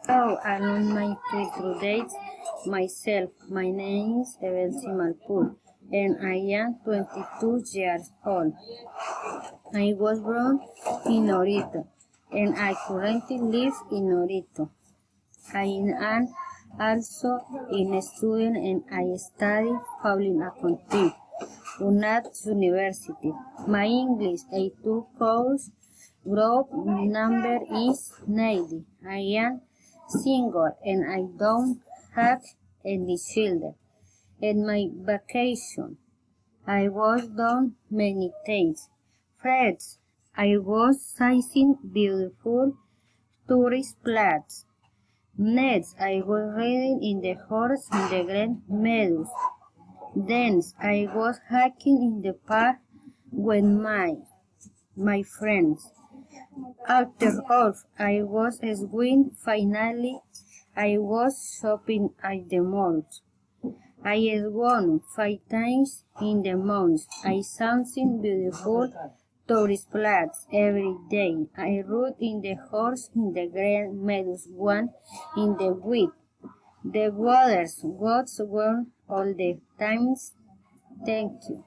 Oh, along my true dates, myself. My name is Evelyn Malpool, and I am 22 years old. I was born in Orito, and I currently live in Orito. I am also a student, and I study public accounting at University. My English A2 course group number is 90. I am single and I don't have any children. In my vacation, I was done many things. First, I was sizing beautiful tourist places. Next, I was reading in the horse in the Grand Meadows. Then, I was hiking in the park with my friends. After all, I was swimming. Finally, I was shopping at the malls. I swam 5 times in the month. I saw some beautiful tourist places every day. I rode in the horse in the Grand Meadows one in the week. The waters was warm all the times. Thank you.